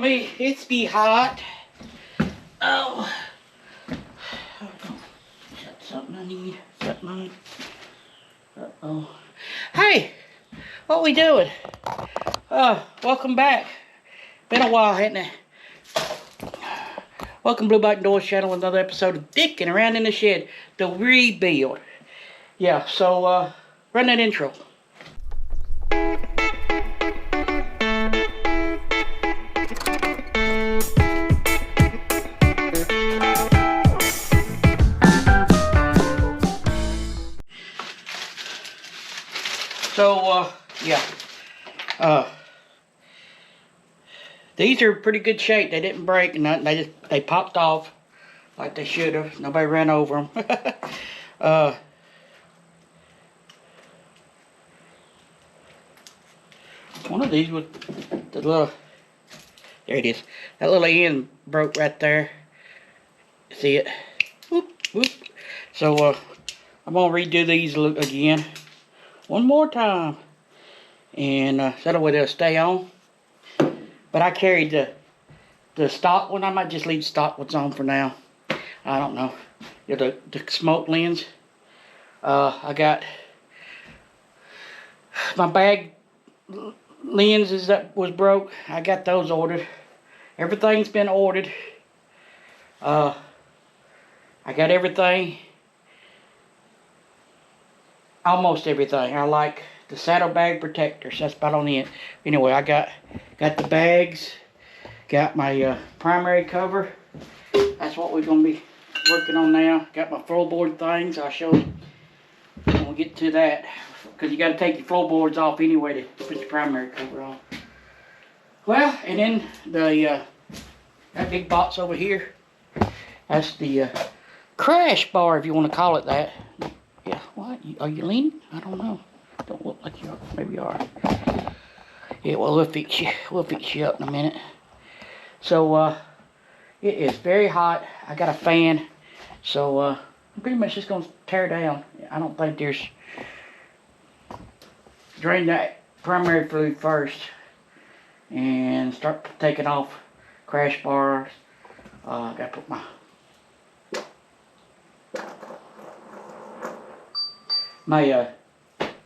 me, it's be hot. Oh. Is that something I need? Is that mine? Uh-oh. Hey, what we doing? Welcome back. Been a while, hasn't it? Welcome Blue Bike Doors channel with another episode of Dickin Around in the Shed, the rebuild. Yeah, so run that intro. So, these are pretty good shape. They didn't break and nothing. They popped off like they should have. Nobody ran over them. One of these was the little, there it is. That little end broke right there. See it? Whoop, whoop. So, I'm gonna redo these again one more time, and that way they'll stay on. But I carried the stock one. I might just leave the stock ones on for now. I don't know. Yeah, the smoke lens. I got my bag lenses that was broke. I got those ordered. Everything's been ordered. I got everything. Almost everything. I like the saddlebag protectors. That's about on it. Anyway, I got the bags. Got my primary cover. That's what we're gonna be working on now. Got my floorboard things. I'll show you when we get to that, because you got to take your floorboards off anyway to put your primary cover on. Well, and then the that big box over here. That's the crash bar, if you want to call it that. Yeah, what? Are you leaning? I don't know. Don't look like you are. Maybe you are. Yeah, well, we'll fix you up in a minute. So, it is very hot. I got a fan. So, I'm pretty much just going to tear down. I don't think there's... Drain that primary fluid first. And start taking off crash bars. I got to put my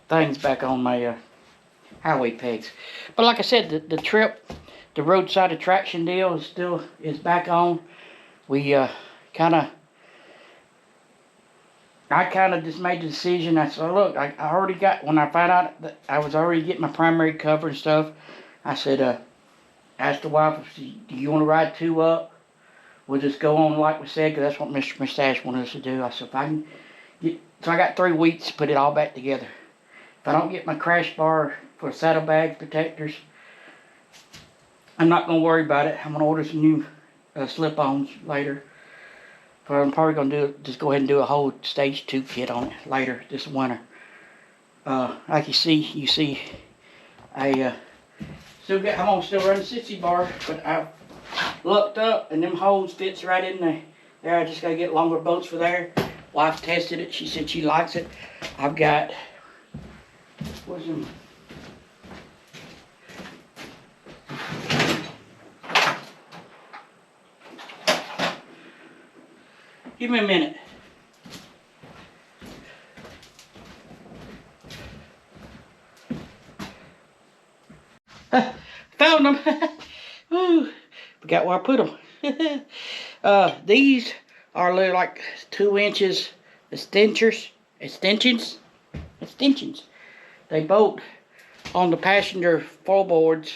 things back on my highway pegs. But like I said, the trip, the roadside attraction deal is back on. We I kind of just made the decision. I said, look, I already got, when I found out that I was already getting my primary cover and stuff, I said, asked the wife, do you want to ride 2 up? We'll just go on like we said, because that's what Mr. Mustache wanted us to do. I said, if I can get, so I got 3 weeks to put it all back together. If I don't get my crash bar for saddlebag protectors, I'm not going to worry about it. I'm going to order some new slip-ons later. But I'm probably going to just go ahead and do a whole stage 2 kit on it later this winter. Like you see, I I'm going to still run the 60 bar, but I've looked up and them holes fits right in there. There, I just got to get longer bolts for there. Wife tested it. She said she likes it. I've got, what's them? Give me a minute. Found them. Woo. Forgot where I put them. These are like 2 inches extensions. They bolt on the passenger floorboards,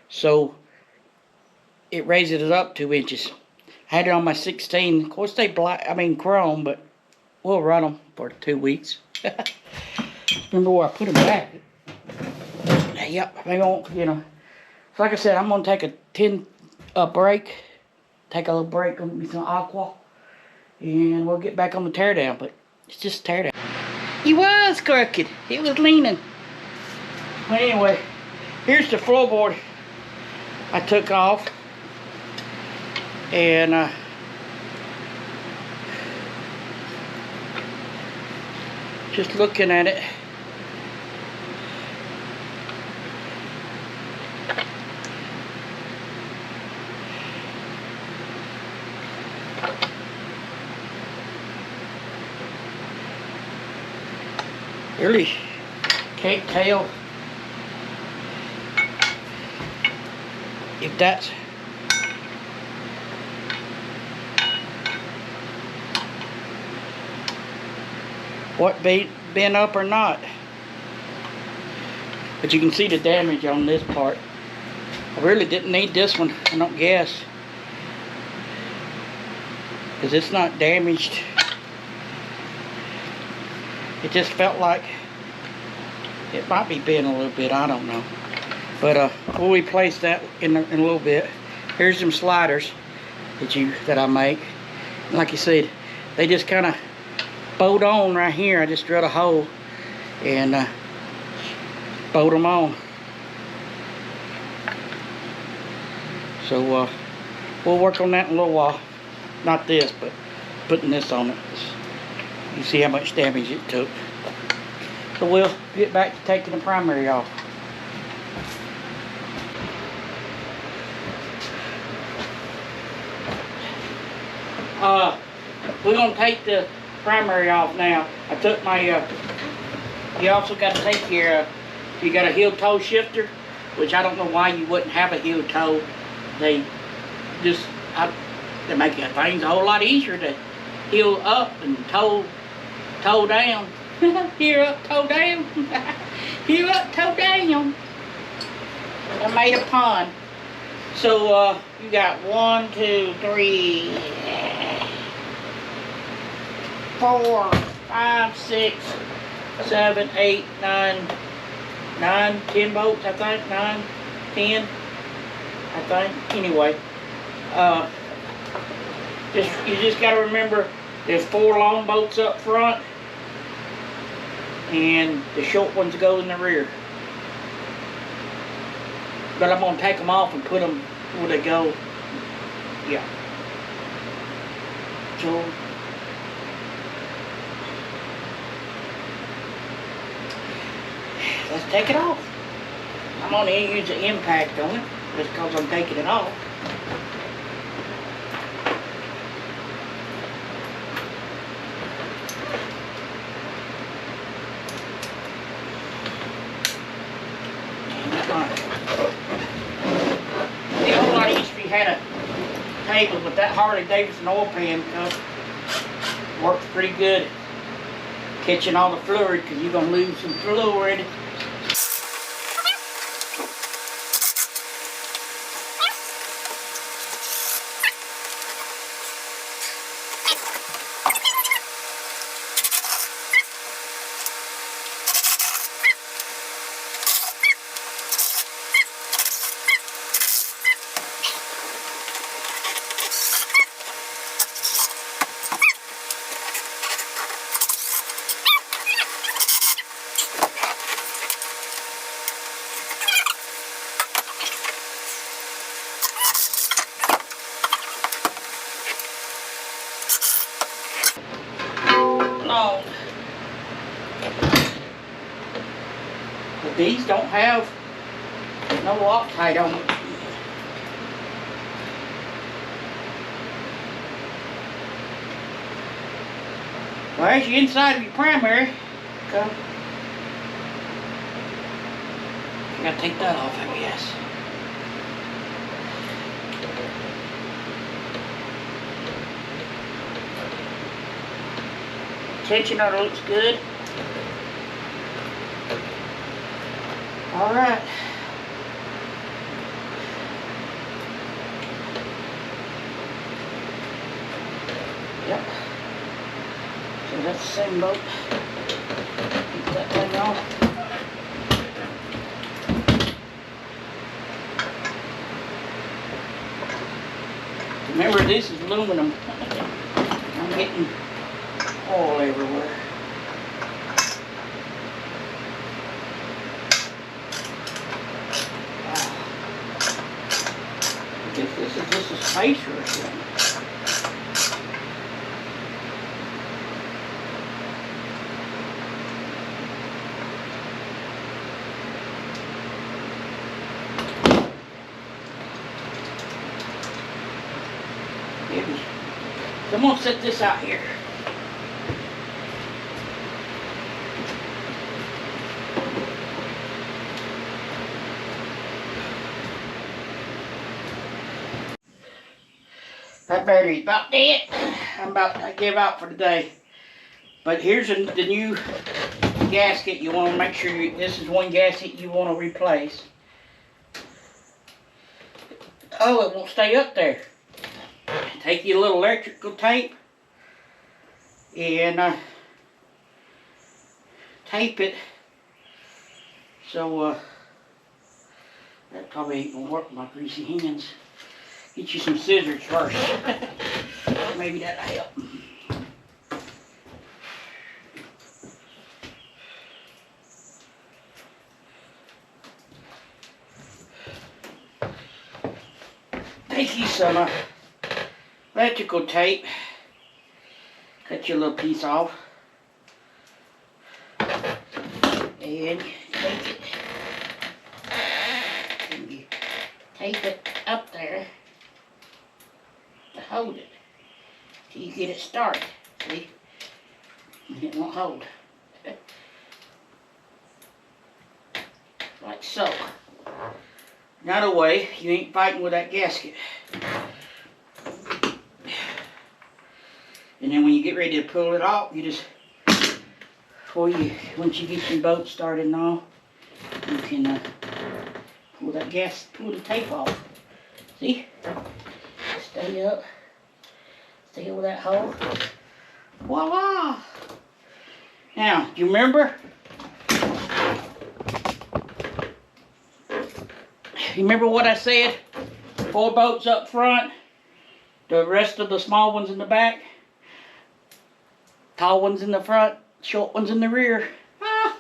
so it raises it up 2 inches. I had it on my 16. Of course, they chrome, but we'll run them for 2 weeks. Remember where I put them back? Yep, maybe I won't, you know. So like I said, I'm gonna take a 10 break. Take a little break, gonna be some aqua, and we'll get back on the teardown. But it's just a teardown. He was crooked. It was leaning. But anyway, here's the floorboard I took off, and just looking at it. Really can't tell if that's what been up or not. But you can see the damage on this part. I really didn't need this one, I don't guess, because it's not damaged. It just felt like it might be bent a little bit, I don't know. But we'll replace that in a little bit. Here's some sliders that I make. Like you said, they just kind of bolt on right here. I just drilled a hole and bolt them on. So we'll work on that in a little while. Not this, but putting this on it. You see how much damage it took. So we'll get back to taking the primary off. We're gonna take the primary off now. I took my, you also got to take care of, you got a heel toe shifter, which I don't know why you wouldn't have a heel toe. They just, they make things a whole lot easier to heel up and toe down. Heel up, toe down. Heel up, toe down. I made a pun. So you got 1, 2, 3, 4, 5, 6, 7, 8, 9, 10 bolts, I think. 9, 10, I think. Anyway, you just got to remember there's 4 long bolts up front, and the short ones go in the rear. But I'm going to take them off and put them where they go. Yeah. So let's take it off. I'm going to use the impact on it just because I'm taking it off. Had a table, but that Harley Davidson oil pan cup works pretty good catching all the fluid, because you're going to lose some fluid. No. But these don't have no Loctite on them. Well, as the inside of your primary, come. You gotta take that off, I guess. Tensioner looks good. All right. Yep. So that's the same bolt. Keep that thing off. Remember, this is aluminum. I'm getting oil everywhere. Wow. I guess this is just a spacer or something. Maybe. So I'm gonna set this out here. battery's about dead. I'm about to give out for the day. But here's the new gasket. You want to make sure this is one gasket you want to replace. Oh, it won't stay up there. Take your little electrical tape and tape it. So that probably ain't gonna work with my greasy hands. Get you some scissors first. Maybe that'll help. Take you some electrical tape. Cut your little piece off. And take it. And you tape it up there to hold it till you get it started. See? And it won't hold. Like so. Another way, you ain't fighting with that gasket. And then when you get ready to pull it off, you just, once you get your boat started and all, you can pull the tape off. See? Stay up. Stay over that hole. Voila! Now, do you remember? You remember what I said? 4 boats up front, the rest of the small ones in the back, tall ones in the front, short ones in the rear. Ah,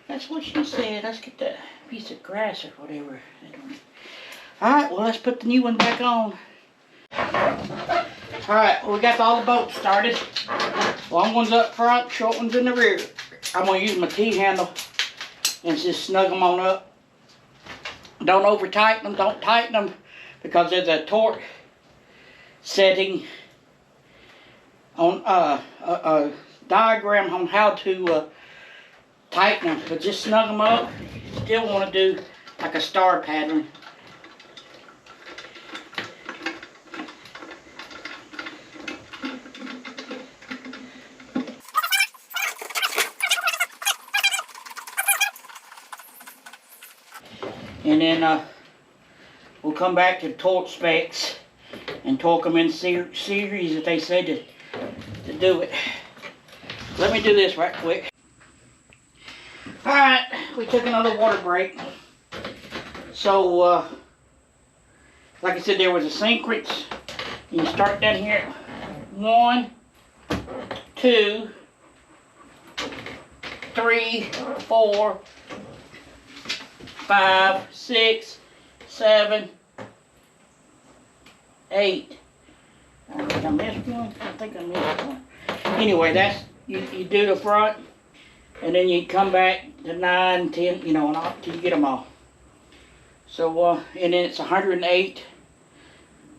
that's what she said. Let's get that piece of grass or whatever. Alright, well let's put the new one back on. Alright, well, we got all the boats started. Long ones up front, short ones in the rear. I'm going to use my T-handle and just snug them on up. Don't over tighten them, don't tighten them, because there's a torque setting on a diagram on how to tighten them. But just snug them up. You still want to do like a star pattern. And then we'll come back to the torque specs and torque them in series that they said to do it. Let me do this right quick. Alright, we took another water break. So, like I said, there was a sequence. You start down here. 1, 2, 3, 4, 5, 6, 7, 8. I think I missed one. I think I missed one. Anyway, that's you do the front, and then you come back to 9, 10, you know, and all, till you get them all. So, and then it's 108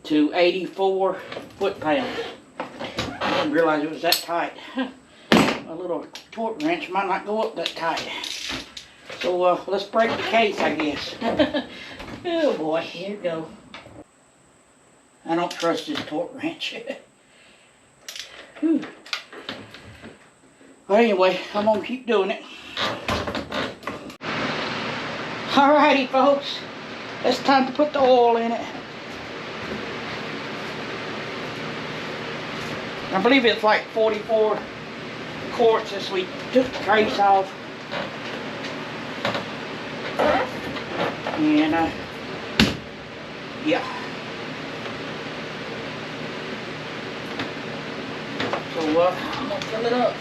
to 84 foot-pounds. I didn't realize it was that tight. A little torque wrench might not go up that tight. So let's break the case, I guess. Oh boy, here we go. I don't trust this torque wrench. Whew. But anyway, I'm gonna keep doing it. Alrighty, folks. It's time to put the oil in it. I believe it's like 44 quarts as we took the case off. And yeah. So I'm gonna fill it up.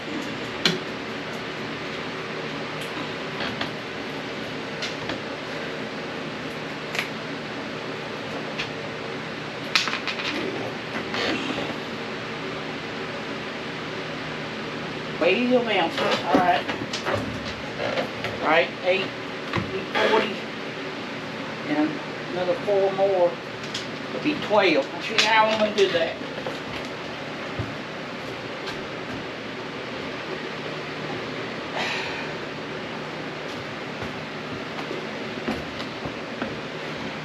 Weigh of ounces. Alright. Right, 840. And another 4 more would be 12. I'll show you how I'm going to do that.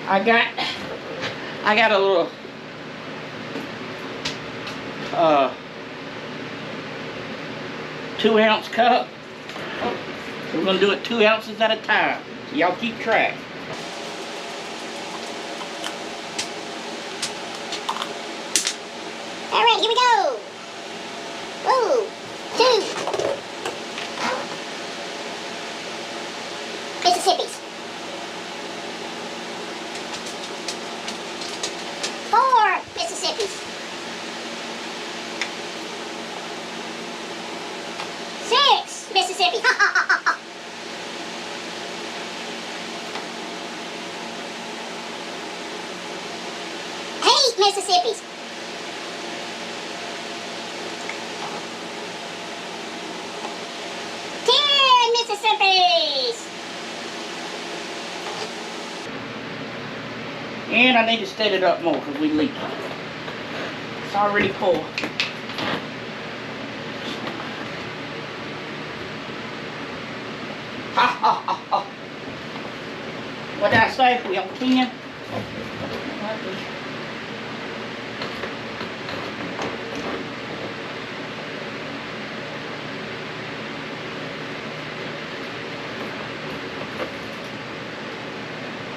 I got a little 2-ounce cup. We're going to do it 2 ounces at a time. So y'all keep track. Alright, here we go. 1, 2. Mississippi's. 4 Mississippi's. 6 Mississippi. 8 Mississippi's. 10 Mississippi's. And I need to set it up more because we leaked it. It's already full. Ha ha ha ha. What did I say? We on 10?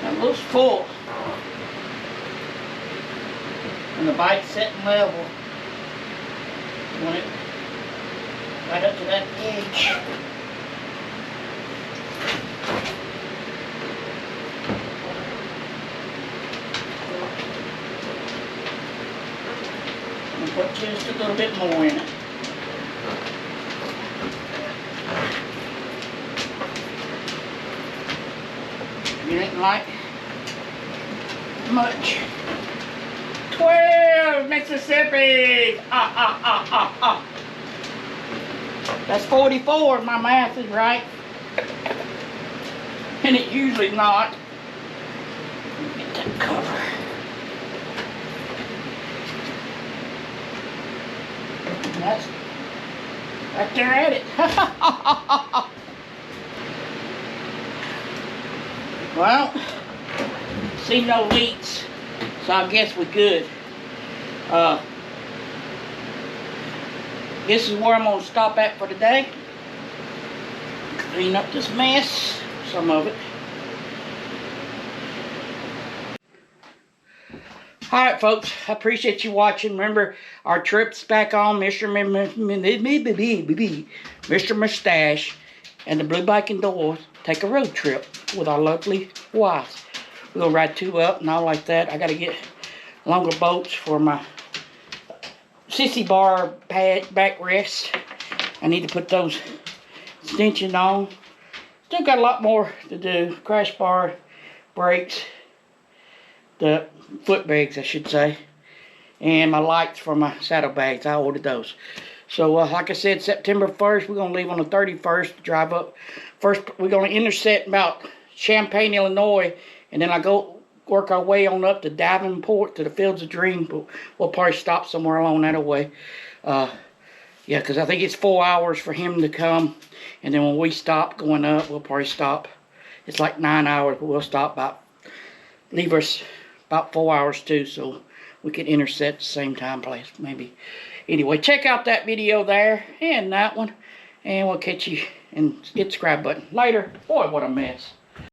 That looks full. And the bike's setting level. You want it right up to that edge. And put just a little bit more in it. You didn't like much. 12 Mississippi. That's 44 if my math is right. And it usually not. Get that cover. And that's right there at it. Well, see no leaks. So I guess we're good. This is where I'm going to stop at for today. Clean up this mess, some of it. Alright folks, I appreciate you watching. Remember, our trip's back on. Mr. Mustache and the Blue Bike and Doors take a road trip with our lovely wives. We'll ride 2 up and all like that. I got to get longer bolts for my sissy bar pad backrest. I need to put those stanchions on. Still got a lot more to do. Crash bar, brakes, the foot bags I should say, and my lights for my saddlebags. I ordered those. So like I said, September 1st, we're going to leave on the 31st to drive up. First, we're going to intersect about Champaign, Illinois, and then I go work our way on up to Davenport to the Fields of Dreams. But we'll probably stop somewhere along that way. Yeah, because I think it's 4 hours for him to come. And then when we stop going up, we'll probably stop. It's like 9 hours, but we'll stop leave us about 4 hours too, so we can intersect the same time place, maybe. Anyway, check out that video there and that one. And we'll catch you and hit the subscribe button later. Boy, what a mess.